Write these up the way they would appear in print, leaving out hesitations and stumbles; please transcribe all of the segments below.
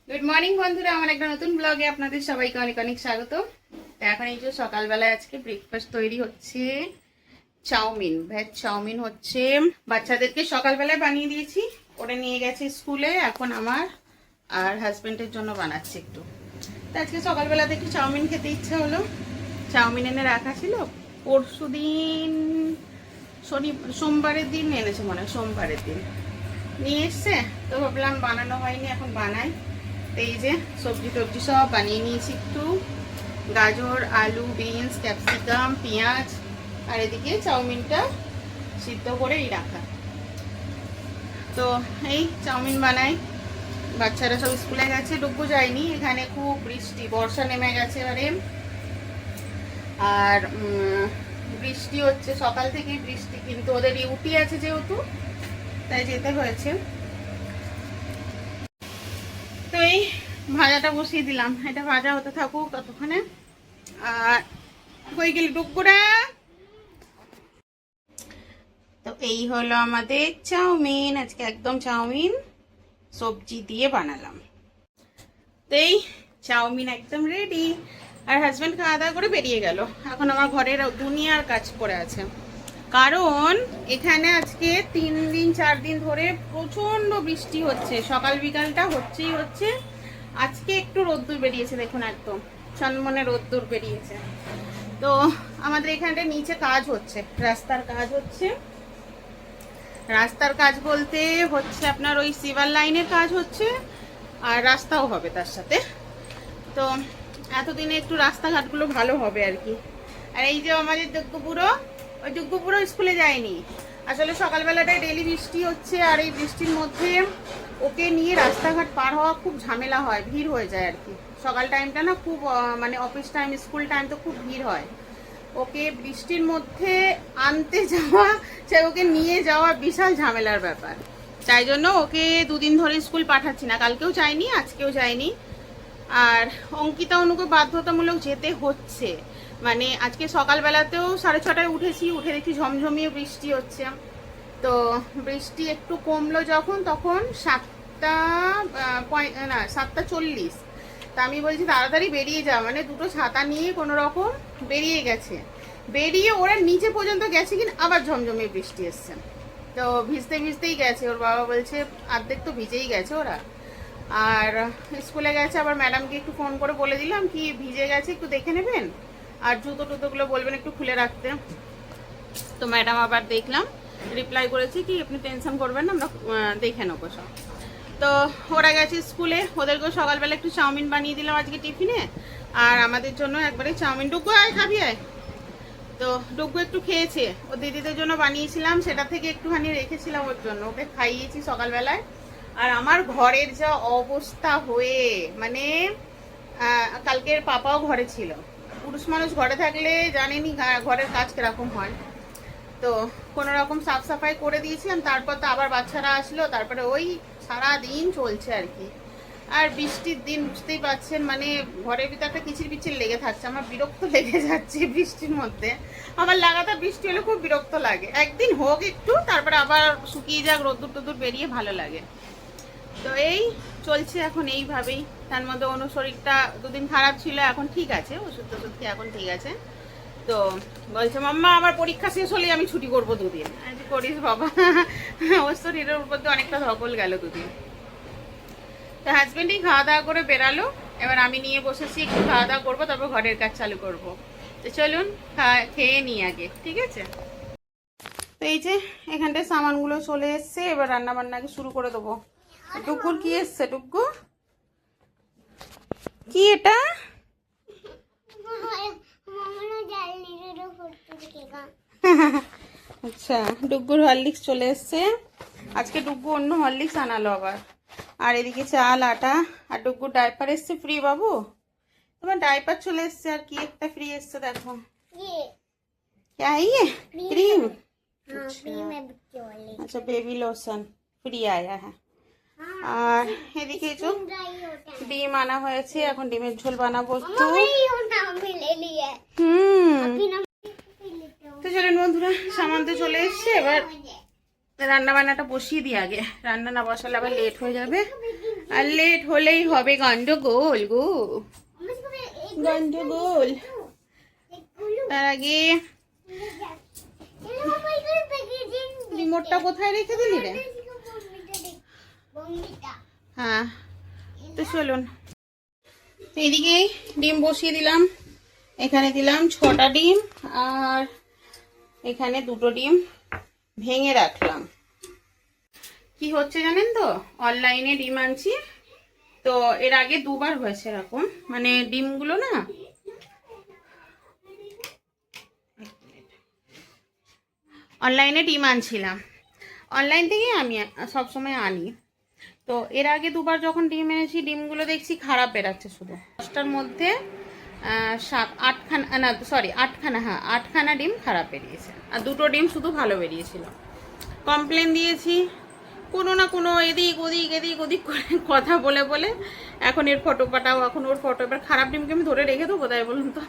Good morning বন্ধুরা, আমার একটা নতুন ব্লগে আপনাদের সবাইকে অনেক অনেক স্বাগত। এখন এই যে সকালবেলায় আজকে ব্রেকফাস্ট তৈরি হচ্ছে। চাউমিন, ভেজ চাউমিন হচ্ছে। বাচ্চাদেরকে সকালবেলায় বানিয়ে দিয়েছি, ওরা নিয়ে গেছে স্কুলে। এখন আমার আর হাজবেন্ডের জন্য বানাচ্ছি একটু। তো আজকে সকালবেলাতে একটু চাউমিন খেতে ইচ্ছা হলো। চাউমিন এনে রাখা ছিল, পরশু দিন সোমবারের দিন এনেছে, মনে হয় সোমবারের দিন নিয়ে এসছে। তো ভাবলাম বানানো হয়নি, এখন বানাই। এই যে সবজি টবজি সব বানিয়ে নিয়েছি একটু, গাজর, আলু, বিনস, ক্যাপসিকাম, পেঁয়াজ, আর এদিকে চাউমিনটা সিদ্ধ করেই রাখা। তো এই চাউমিন বানাই। বাচ্চারা সব স্কুলে গেছে, ডুবু যায়নি। এখানে খুব বৃষ্টি, বর্ষা নেমে গেছে এবারে। আর বৃষ্টি হচ্ছে সকাল থেকেই বৃষ্টি, কিন্তু ওদের ডিউটি আছে যেহেতু, তাই যেতে হয়েছে। তো এই ভাজাটা বসিয়ে দিলাম, এটা ভাজা হতে থাকুক ততক্ষণে। আর কই গেল ডুকুরা? তো এই হলো আমাদের চাউমিন। আজকে একদম চাউমিন সবজি দিয়ে বানালাম। তো এই চাউমিন একদম রেডি। আর হাজব্যান্ড খাওয়া দাওয়া করে বেরিয়ে গেল। এখন আমার ঘরের দুনিয়ার কাজ পড়ে আছে, কারণ এখানে আজকে 3-4 দিন ধরে প্রচন্ড বৃষ্টি হচ্ছে। সকাল বিকালটা হচ্ছেই হচ্ছে। আজকে একটু রোদ্দুর বেরিয়েছে, দেখুন একদম চনমনে রোদ্দুর বেরিয়েছে। তো আমাদের এখানটা নিচে কাজ হচ্ছে, রাস্তার কাজ হচ্ছে। রাস্তার কাজ বলতে হচ্ছে আপনার ওই সিভার লাইনের কাজ হচ্ছে, আর রাস্তাও হবে তার সাথে। তো এতদিনে একটু রাস্তাঘাটগুলো ভালো হবে আর কি। আর এই যে আমাদের যোগ্যপুরো, ওই যোগ্যপুরো স্কুলে যায়নি। আসলে সকালবেলাটায় ডেলি বৃষ্টি হচ্ছে, আর এই বৃষ্টির মধ্যে ওকে নিয়ে রাস্তাঘাট পার হওয়া খুব ঝামেলা হয়, ভিড় হয়ে যায় আর কি। সকাল টাইমটা না খুব মানে অফিস টাইম, স্কুল টাইম তো খুব ভিড় হয়। ওকে বৃষ্টির মধ্যে আনতে যাওয়া, সে ওকে নিয়ে যাওয়া বিশাল ঝামেলার ব্যাপার। তাই জন্য ওকে 2 দিন ধরে স্কুল পাঠাচ্ছি না। কালকেও যায়নি, আজকেও যায়নি। আর অঙ্কিতা অনুকে বাধ্যতামূলক যেতে হচ্ছে। মানে আজকে সকালবেলাতেও 6:30টায় উঠেছি, উঠে দেখি ঝমঝমিয়ে বৃষ্টি হচ্ছে। তো বৃষ্টি একটু কমলো যখন, তখন 7:40। তা আমি বলছি তাড়াতাড়ি বেরিয়ে যা, মানে দুটো ছাতা নিয়ে কোনো রকম বেরিয়ে গেছে। বেরিয়ে ওরা নিচে পর্যন্ত গেছে, কিনা আবার ঝমঝমিয়ে বৃষ্টি এসছে। তো ভিজতে ভিজতেই গেছে। ওর বাবা বলছে অর্ধেক তো ভিজেই গেছে ওরা। আর স্কুলে গেছে, আবার ম্যাডামকে একটু ফোন করে বলে দিলাম কি ভিজে গেছে একটু দেখে নেবেন, আর জুতো টুতোগুলো বলবেন একটু খুলে রাখতে। তো ম্যাডাম আবার দেখলাম রিপ্লাই করেছি কি আপনি টেনশন করবেন না, আমরা দেখে নেবো সব। তো ওরা গেছে স্কুলে, ওদেরকেও সকালবেলা একটু চাউমিন বানিয়ে দিলাম আজকে টিফিনে। আর আমাদের জন্য একবারে চাউমিন। ডুগু আয় খাবি আয়। তো ডুগু একটু খেয়েছে, ও দিদিদের জন্য বানিয়েছিলাম, সেটা থেকে একটুখানি রেখেছিলাম ওর জন্য, ওকে খাইয়েছি সকালবেলায়। আর আমার ঘরের যা অবস্থা হয়ে, মানে কালকের পাপাও ঘরে ছিল। পুরুষ মানুষ ঘরে থাকলে জানেনি ঘরের কাজ কিরকম হয়। তো কোনো রকম সাফ সাফাই করে দিয়েছিলাম, তারপর তো আবার বাচ্চারা আসলো, তারপরে ওই সারা দিন চলছে আর কি। আর বৃষ্টির দিন বুঝতেই পারছেন, মানে ঘরের ভিতরটা কিচির বিচির লেগে থাকছে। আমার বিরক্ত লেগে যাচ্ছে বৃষ্টির মধ্যে। আমার লাগাতার বৃষ্টি হলে খুব বিরক্ত লাগে। একদিন হোক একটু, তারপরে আবার শুকিয়ে যাক, রোদ্দুর টুদ্দুর বেরিয়ে ভালো লাগে। তো এই চলছে এখন এইভাবেই। তার মধ্যে অনু শরীরটা 2 দিন খারাপ ছিল, এখন ঠিক আছে, ওষুধ টষুধ খেয়ে এখন ঠিক আছে। তো বলছে মাম্মা আমার পরীক্ষা শেষ হলেই আমি ছুটি করবো 2 দিন। করিস বাবা, ওর শরীরের উপর তো অনেকটা ধকল গেল 2 দিন। তো হাজবেন্ডই খাওয়া দাওয়া করে বেরালো, এবার আমি নিয়ে বসেছি, একটু খাওয়া দাওয়া করবো, তারপর ঘরের কাজ চালু করবো। তো চলুন খেয়ে নিই আগে, ঠিক আছে? তো এই যে এখানটায় সামানগুলো চলে এসছে, এবার রান্না বান্নাকে শুরু করে দেবো। টুকুর কি এসছে? টুকু কি এটা? আচ্ছা, ডুগ্গুর হরলিক্স চলে এসছে। আজকে ডুগ্গু অন্য হরলিক্স আনালো আবার। আর এদিকে চাল, আটা, আর ডুগ্গুর ডাইপার এসছে ফ্রি। বাবু তোমার ডাইপার চলে এসছে, আর কি একটা ফ্রি এসছে দেখো। ক্রিম। আচ্ছা, বেবি লোশন ফ্রি আয়া। হ্যাঁ, আর এদিকে ডিম আনা হয়েছে, এখন ডিমের ঝোল বানাবো একটু। তো চলুন বন্ধুরা, সামান তো চলে এসছে, এবার রান্না বান্নাটা বসিয়ে দিই আগে। রান্না না বসালে আবার লেট হয়ে যাবে। আর লেট হলেই হবে গন্ডগোল গো, গন্ডগোল। তার আগে রিমোটটা কোথায় রেখে দিলি রে? হ্যাঁ, তো চলুন। এদিকে ডিম বসিয়ে দিলাম, এখানে দিলাম 6টা ডিম, আর এখানে 2টো ডিম ভেঙে রাখলাম। কি হচ্ছে জানেন তো, অনলাইনে ডিম আনছি তো এর আগে 2বার হয়েছে এরকম, মানে ডিমগুলো না অনলাইনে ডিম আনছিলাম, অনলাইন থেকেই আমি সবসময় আনি। তো এর আগে 2বার যখন ডিম এনেছি, ডিমগুলো দেখছি খারাপ বেরাচ্ছে শুধু। 10টার মধ্যে 8খানা, না সরি 8খানা, হ্যাঁ 8খানা ডিম খারাপ বেরিয়েছে, আর 2টো ডিম শুধু ভালো বেরিয়েছিল। কমপ্লেন দিয়েছি, কোনো না কোনো এদিক ওদিক করে কথা বলে বলে এখন এর ফটো পাঠাও, এখন ওর ফটো। এবার খারাপ ডিমকে আমি ধরে রেখে দেবো, তাই বলুন তো?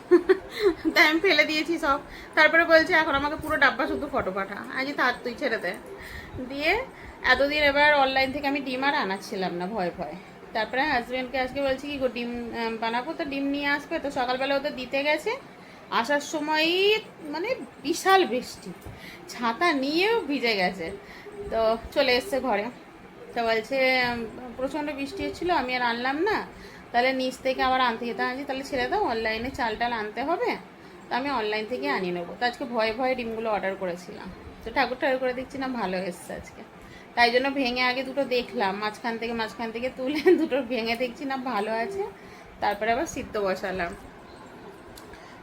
তাই আমি ফেলে দিয়েছি সব। তারপরে বলছে এখন আমাকে পুরো ডাব্বা শুধু ফটো পাঠা। আজ তার তুই ছেড়ে দে। দিয়ে এতদিন এবার অনলাইন থেকে আমি ডিম আর আনাচ্ছিলাম না ভয় ভয়। তারপরে হাজব্যান্ডকে আজকে বলছি কি গো ডিম বানাবো, তো ডিম নিয়ে আসবে। তো সকালবেলা ওদের দিতে গেছে, আসার সময় মানে বিশাল বৃষ্টি, ছাতা নিয়েও ভিজে গেছে। তো চলে এসছে ঘরে, তো বলছে প্রচণ্ড বৃষ্টি হচ্ছিলো, আমি আর আনলাম না, তাহলে নিচ থেকে আবার আনতে যেতে। আনছি তাহলে ছেড়ে দাও, অনলাইনে চাল টাল আনতে হবে, তো আমি অনলাইন থেকে আনিয়ে নেবো। তো আজকে ভয়ে ভয়ে ডিমগুলো অর্ডার করেছিলাম, তো ঠাকুর করে দেখছি না ভালো এসছে আজকে। তাই জন্য ভেঙে আগে 2টো দেখলাম, মাঝখান থেকে তুলে 2টো ভেঙে দেখছি না ভালো আছে, তারপরে আবার সিদ্ধ বসালাম।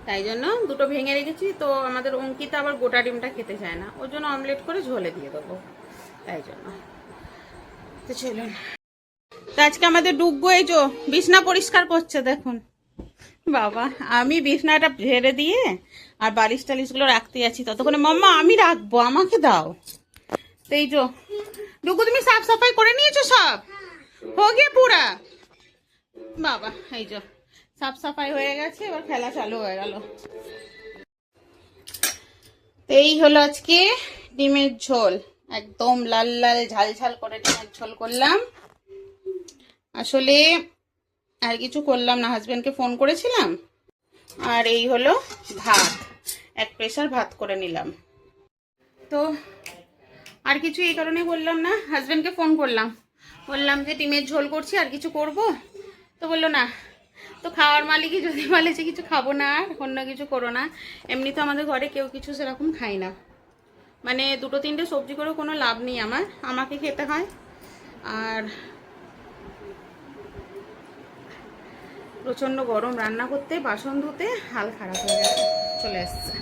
তাই জন্য 2টো ভেঙে রেখেছি। তো আমাদের অঙ্কিতা আবার গোটা ডিমটা খেতে চায় না, ওর জন্য অমলেট করে ঝোলে দিয়ে দেবো, তাই জন্য। তো চলুন, তো আজকে আমাদের ডুগ্গু এই যে বিছনা পরিষ্কার করছে দেখুন। বাবা, আমি বিছনাটা ঝেড়ে দিয়ে আর বালিশ টালিশগুলো রাখতে যাচ্ছি, ততক্ষণে মাম্মা আমি রাখবো, আমাকে দাও। তো এই যে ডুগ্গু, তুমি সাফ সাফাই করে নিয়েছো সব? হো গিয়ে পুরা? বাবা, এই যে সাফ সাফাই হয়ে গেছে, এবার খেলা চালু হয়ে গেল। এই হলো আজকে ডিমের ঝোল, একদম লাল লাল ঝাল ঝাল করে ডিমের ঝোল করলাম। আসলে আর কিছু করলাম না, হাজবেন্ডকে ফোন করেছিলাম। আর এই হলো ভাত, 1 প্রেসার ভাত করে নিলাম। তো আর কিছু এই কারণে বললাম না, হাজবেন্ডকে ফোন করলাম, বললাম যে ডিমের ঝোল করছি, আর কিছু করব? তো বললো না। তো খাওয়ার মালিকই যদি বলে যে কিছু খাবো না আর অন্য কিছু করো না, এমনি তো আমাদের ঘরে কেউ কিছু সেরকম খায় না, মানে 2-3টে সবজি করেও কোনো লাভ নেই, আমাকে খেতে হয়। আর প্রচণ্ড গরম, রান্না করতে বাসন ধুতে হাল খারাপ হয়ে গেছে, চলে এসছে।